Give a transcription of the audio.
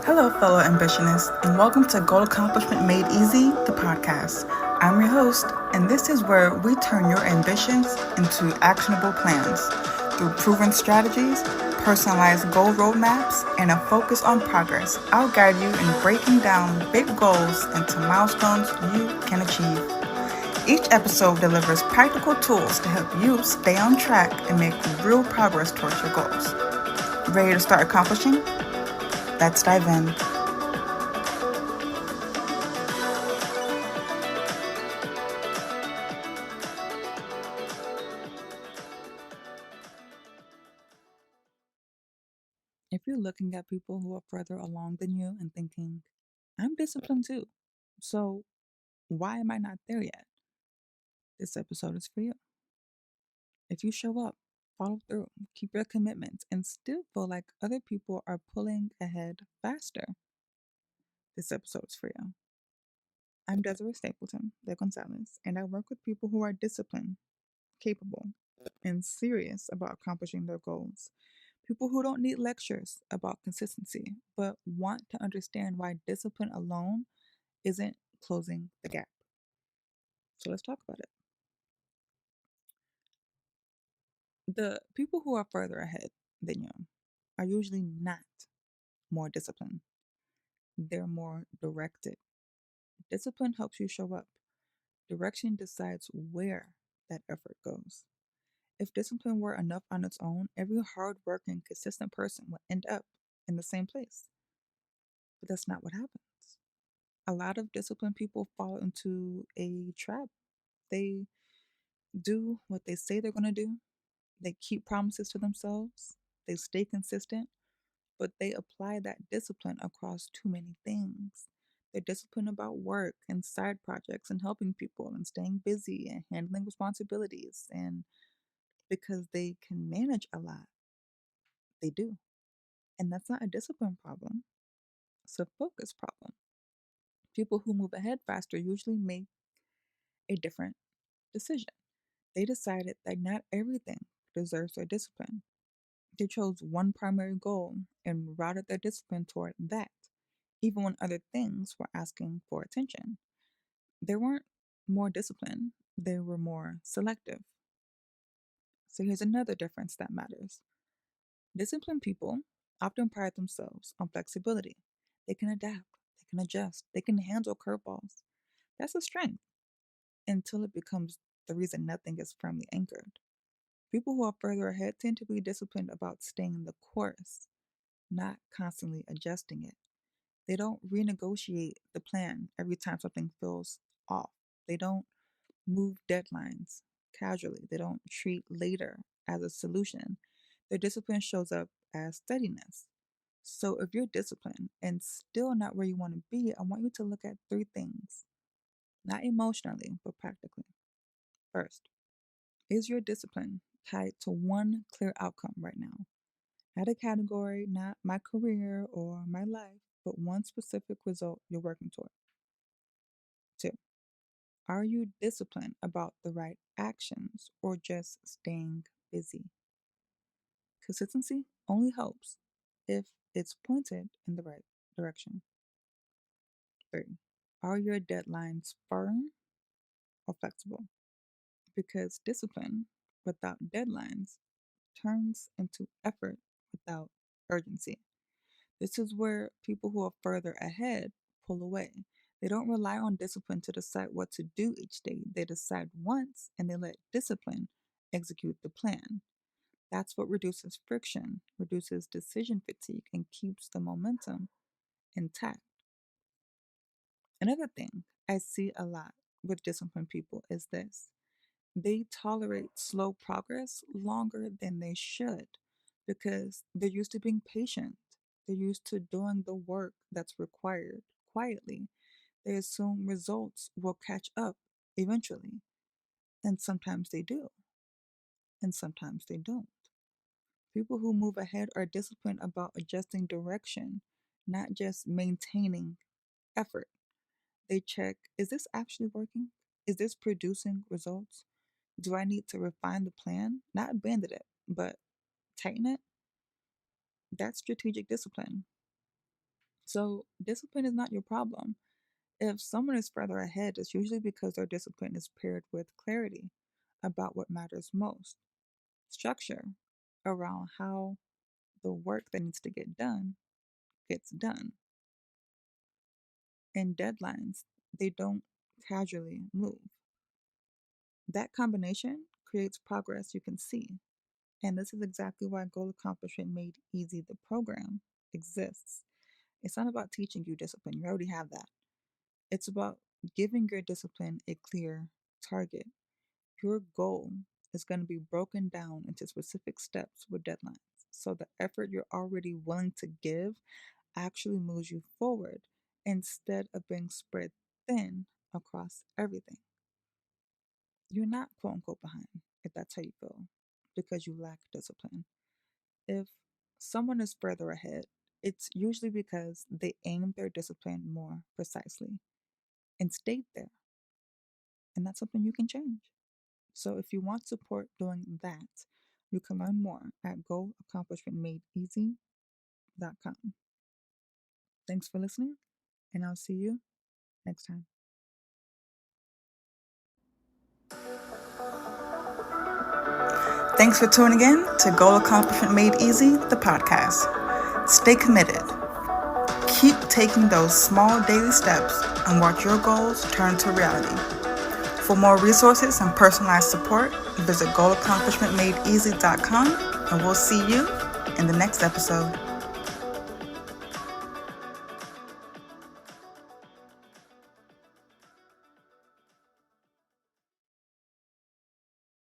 Hello, fellow ambitionists, and welcome to Goal Accomplishment Made Easy, the podcast. I'm your host, and this is where we turn your ambitions into actionable plans. Through proven strategies, personalized goal roadmaps, and a focus on progress, I'll guide you in breaking down big goals into milestones you can achieve. Each episode delivers practical tools to help you stay on track and make real progress towards your goals. Ready to start accomplishing? Let's dive in. If you're looking at people who are further along than you and thinking, I'm disciplined too, so why am I not there yet? This episode is for you. If you show up, follow through, keep your commitments, and still feel like other people are pulling ahead faster, this episode is for you. I'm Desiree Stapleton de Gonzalez, and I work with people who are disciplined, capable, and serious about accomplishing their goals. People who don't need lectures about consistency, but want to understand why discipline alone isn't closing the gap. So let's talk about it. The people who are further ahead than you are usually not more disciplined, they're more directed. Discipline helps you show up, direction decides where that effort goes. If discipline were enough on its own, every hardworking, consistent person would end up in the same place. But that's not what happens. A lot of disciplined people fall into a trap. They do what they say they're going to do, they keep promises to themselves, they stay consistent, but they apply that discipline across too many things. They're disciplined about work and side projects and helping people and staying busy and handling responsibilities. And because they can manage a lot, they do. And that's not a discipline problem, it's a focus problem. People who move ahead faster usually make a different decision. They decided that not everything deserves their discipline. They chose one primary goal and routed their discipline toward that, even when other things were asking for attention. They weren't more disciplined, they were more selective. So here's another difference that matters. Disciplined people often pride themselves on flexibility. They can adapt, they can adjust, they can handle curveballs. That's a strength until it becomes the reason nothing is firmly anchored. People who are further ahead tend to be disciplined about staying the course, not constantly adjusting it. They don't renegotiate the plan every time something feels off. They don't move deadlines casually. They don't treat later as a solution. Their discipline shows up as steadiness. So if you're disciplined and still not where you want to be, I want you to look at three things, not emotionally, but practically. First, is your discipline tied to one clear outcome right now? Not a category, not my career or my life, but one specific result you're working toward. Two, are you disciplined about the right actions or just staying busy? Consistency only helps if it's pointed in the right direction. Three, are your deadlines firm or flexible? Because discipline without deadlines turns into effort without urgency. This is where people who are further ahead pull away. They don't rely on discipline to decide what to do each day. They decide once and they let discipline execute the plan. That's what reduces friction, reduces decision fatigue, and keeps the momentum intact. Another thing I see a lot with disciplined people is this: they tolerate slow progress longer than they should because they're used to being patient. They're used to doing the work that's required quietly. They assume results will catch up eventually. And sometimes they do, and sometimes they don't. People who move ahead are disciplined about adjusting direction, not just maintaining effort. They check, is this actually working? Is this producing results? Do I need to refine the plan? Not abandon it, but tighten it? That's strategic discipline. So, discipline is not your problem. If someone is further ahead, it's usually because their discipline is paired with clarity about what matters most, structure around how the work that needs to get done gets done, and deadlines, they don't casually move. That combination creates progress you can see. And this is exactly why Goal Accomplishment Made Easy, the program, exists. It's not about teaching you discipline, you already have that. It's about giving your discipline a clear target. Your goal is going to be broken down into specific steps with deadlines. So the effort you're already willing to give actually moves you forward instead of being spread thin across everything. You're not quote unquote behind if that's how you feel because you lack discipline. If someone is further ahead, it's usually because they aim their discipline more precisely and stayed there. And that's something you can change. So if you want support doing that, you can learn more at goalaccomplishmentmadeeasy.com. Thanks for listening, and I'll see you next time. Thanks for tuning in to Goal Accomplishment Made Easy, the podcast. Stay committed. Keep taking those small daily steps and watch your goals turn to reality. For more resources and personalized support, visit goalaccomplishmentmadeeasy.com, and we'll see you in the next episode.